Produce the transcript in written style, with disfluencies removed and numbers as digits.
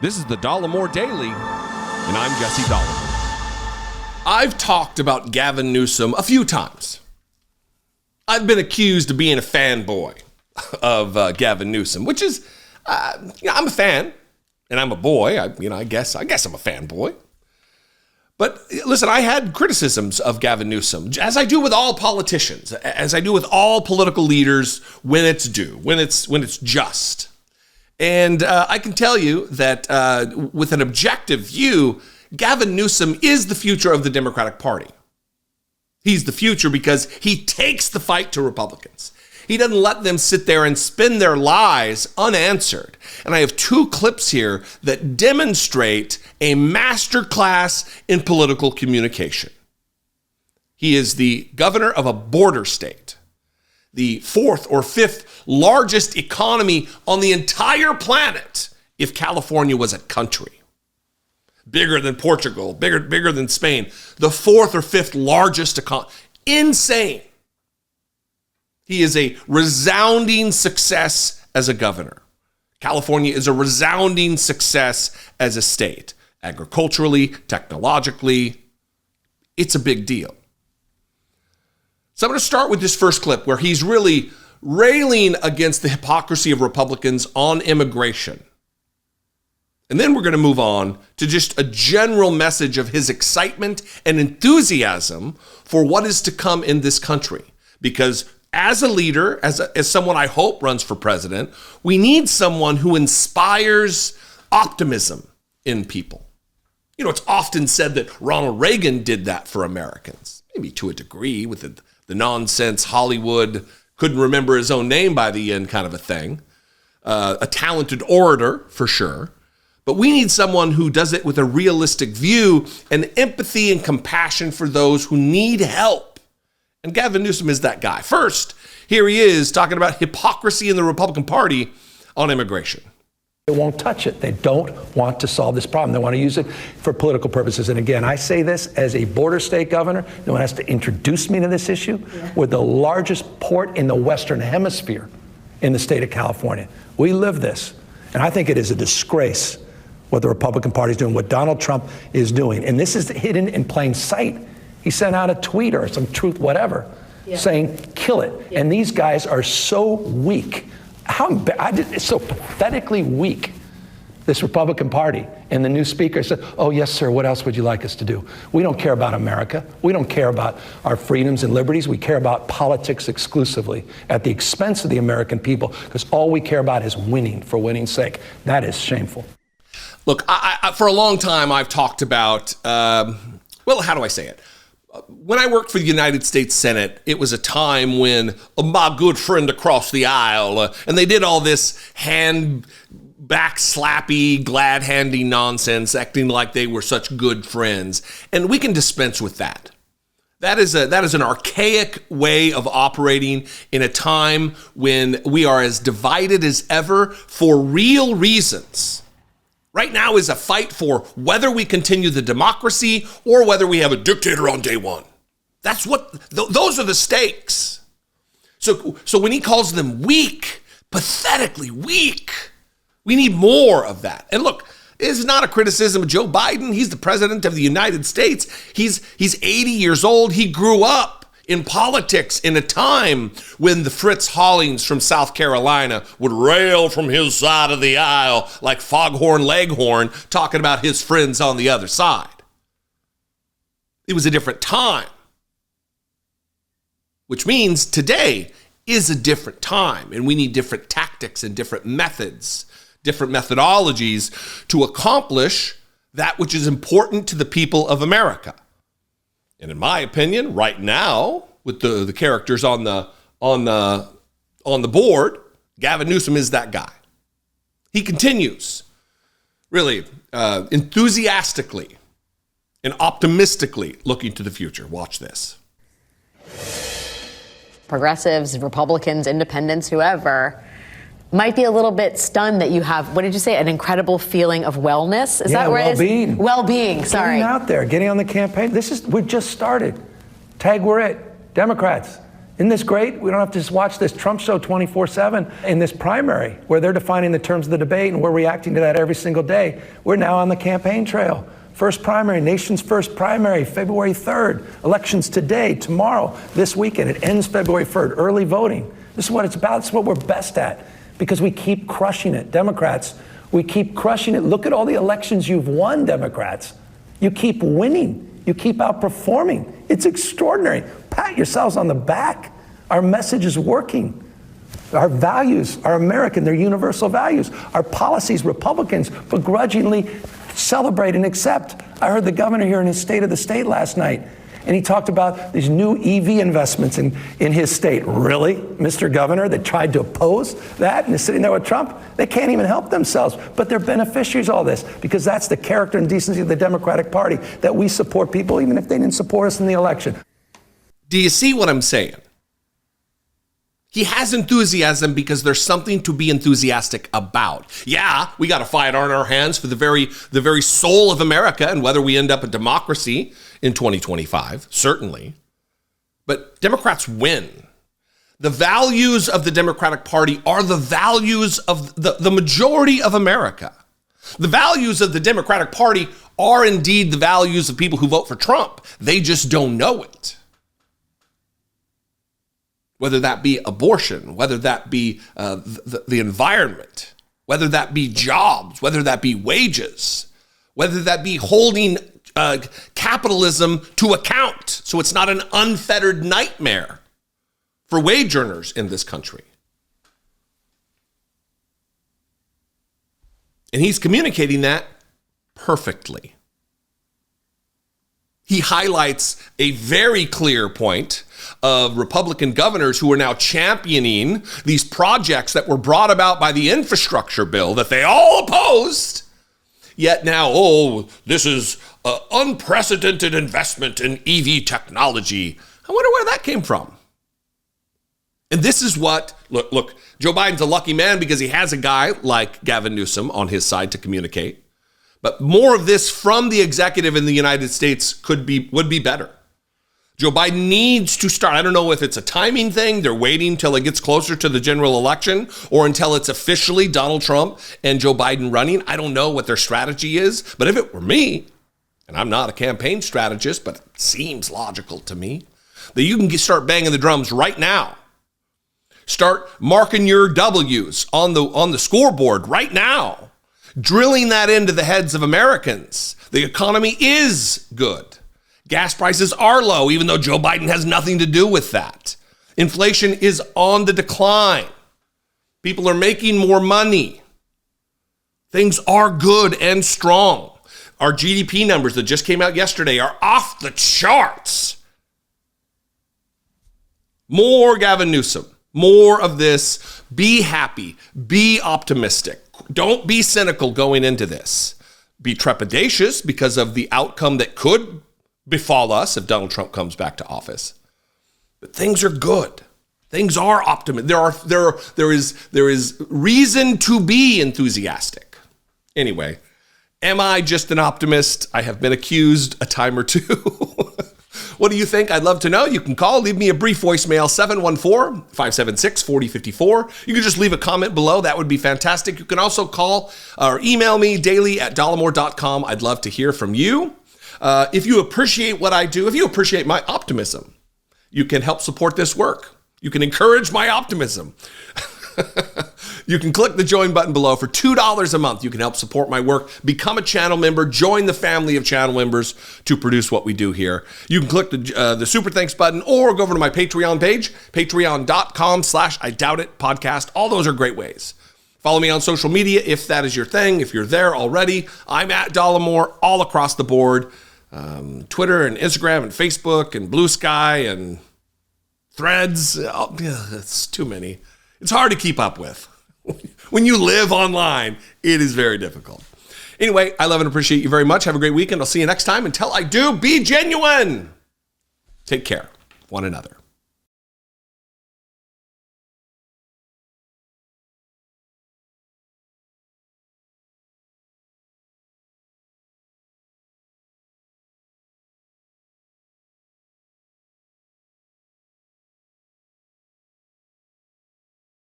This is the Dollemore Daily, and I'm Jesse Dollemore. I've talked about Gavin Newsom a few times. I've been accused of being a fanboy of Gavin Newsom, which is, I'm a fan, and I'm a boy. I guess I'm a fanboy. But listen, I had criticisms of Gavin Newsom, as I do with all politicians, as I do with all political leaders when it's due, when it's just. And I can tell you that with an objective view, Gavin Newsom is the future of the Democratic Party. He's the future because he takes the fight to Republicans. He doesn't let them sit there and spin their lies unanswered. And I have two clips here that demonstrate a masterclass in political communication. He is the governor of a border state, the fourth or fifth largest economy on the entire planet if California was a country. Bigger than Portugal, bigger than Spain, the fourth or fifth largest economy. Insane. He is a resounding success as a governor. California is a resounding success as a state. Agriculturally, technologically, it's a big deal. So I'm going to start with this first clip where he's really railing against the hypocrisy of Republicans on immigration. And then we're going to move on to just a general message of his excitement and enthusiasm for what is to come in this country. Because as a leader, as someone I hope runs for president, we need someone who inspires optimism in people. You know, it's often said that Ronald Reagan did that for Americans, maybe to a degree with the nonsense Hollywood, couldn't remember his own name by the end kind of a thing. A talented orator, for sure. But we need someone who does it with a realistic view and empathy and compassion for those who need help. And Gavin Newsom is that guy. First, here he is talking about hypocrisy in the Republican Party on immigration. They won't touch it. They don't want to solve this problem. They want to use it for political purposes. And again, I say this as a border state governor. No one has to introduce me to this issue. We're the largest port in the Western Hemisphere in the state of California. We live this. And I think it is a disgrace what the Republican Party is doing, what Donald Trump is doing. And this is hidden in plain sight. He sent out a tweet or some truth, whatever, saying, kill it. Yeah. And these guys are so weak. It's so pathetically weak, this Republican Party. And the new speaker said, oh, yes, sir, what else would you like us to do? We don't care about America. We don't care about our freedoms and liberties. We care about politics exclusively at the expense of the American people, because all we care about is winning for winning's sake. That is shameful. Look, I for a long time, I've talked about, how do I say it? When I worked for the United States Senate, it was a time when my good friend across the aisle, and they did all this hand back slappy, glad handing nonsense, acting like they were such good friends. And we can dispense with that. That is an archaic way of operating in a time when we are as divided as ever for real reasons. Right now is a fight for whether we continue the democracy or whether we have a dictator on day one. That's those are the stakes. So when he calls them weak, pathetically weak, we need more of that. And look, this is not a criticism of Joe Biden. He's the president of the United States. He's 80 years old. He grew up in politics in a time when the Fritz Hollings from South Carolina would rail from his side of the aisle like Foghorn Leghorn, talking about his friends on the other side. It was a different time, which means today is a different time, and we need different tactics and different methods, different methodologies to accomplish that which is important to the people of America. And in my opinion, right now, with the characters on the board, Gavin Newsom is that guy. He continues really enthusiastically and optimistically looking to the future. Watch this. Progressives, Republicans, independents, whoever, might be a little bit stunned that you have, what did you say, an incredible feeling of wellness? Is that where well-being. It is? Well-being, sorry. Getting out there, getting on the campaign. We've just started. Tag, we're it. Democrats, Isn't this great? We don't have to just watch this Trump show 24/7 in this primary where they're defining the terms of the debate and we're reacting to that every single day. We're now on the campaign trail. First primary, nation's first primary, February 3rd. Elections today, tomorrow, this weekend. It ends February 3rd. Early voting. This is what it's about. This is what we're best at because we keep crushing it. Democrats, we keep crushing it. Look at all the elections you've won, Democrats. You keep winning. You keep outperforming. It's extraordinary. Pat yourselves on the back. Our message is working. Our values are American. They're universal values. Our policies, Republicans begrudgingly celebrate and accept. I heard the governor here in his State of the State last night, and he talked about these new EV investments in his state. Really, Mr. Governor, that tried to oppose that and is sitting there with Trump? They can't even help themselves, but they're beneficiaries of all this because that's the character and decency of the Democratic Party, that we support people even if they didn't support us in the election. Do you see what I'm saying? He has enthusiasm because there's something to be enthusiastic about. Yeah, we got to fight on our hands for the very soul of America and whether we end up a democracy in 2025, certainly. But Democrats win. The values of the Democratic Party are the values of the majority of America. The values of the Democratic Party are indeed the values of people who vote for Trump. They just don't know it. Whether that be abortion, whether that be the environment, whether that be jobs, whether that be wages, whether that be holding capitalism to account so it's not an unfettered nightmare for wage earners in this country. And he's communicating that perfectly. He highlights a very clear point of Republican governors who are now championing these projects that were brought about by the infrastructure bill that they all opposed. Yet now, this is unprecedented investment in EV technology. I wonder where that came from. And this is what, look, Joe Biden's a lucky man because he has a guy like Gavin Newsom on his side to communicate. But more of this from the executive in the United States would be better. Joe Biden needs to start. I don't know if it's a timing thing. They're waiting till it gets closer to the general election or until it's officially Donald Trump and Joe Biden running. I don't know what their strategy is. But if it were me, and I'm not a campaign strategist, but it seems logical to me, that you can start banging the drums right now. Start marking your W's on the scoreboard right now. Drilling that into the heads of Americans. The economy is good. Gas prices are low, even though Joe Biden has nothing to do with that. Inflation is on the decline. People are making more money. Things are good and strong. Our GDP numbers that just came out yesterday are off the charts. More Gavin Newsom. More of this. Be happy. Be optimistic. Don't be cynical going into this. Be trepidatious because of the outcome that could befall us if Donald Trump comes back to office. But things are good. Things are optimistic. There is reason to be enthusiastic. Anyway, am I just an optimist? I have been accused a time or two. What do you think? I'd love to know. You can call, leave me a brief voicemail, 714-576-4054. You can just leave a comment below. That would be fantastic. You can also call or email me daily at dollemore.com. I'd love to hear from you. If you appreciate what I do, if you appreciate my optimism, you can help support this work. You can encourage my optimism. You can click the join button below. For $2 a month, you can help support my work. Become a channel member. Join the family of channel members to produce what we do here. You can click the super thanks button or go over to my Patreon page, patreon.com/IDoubtItPodcast. All those are great ways. Follow me on social media if that is your thing. If you're there already, I'm at Dollemore all across the board. Twitter and Instagram and Facebook and Blue Sky and Threads. Oh, it's too many. It's hard to keep up with. When you live online, it is very difficult. Anyway, I love and appreciate you very much. Have a great weekend. I'll see you next time. Until I do, be genuine. Take care of one another.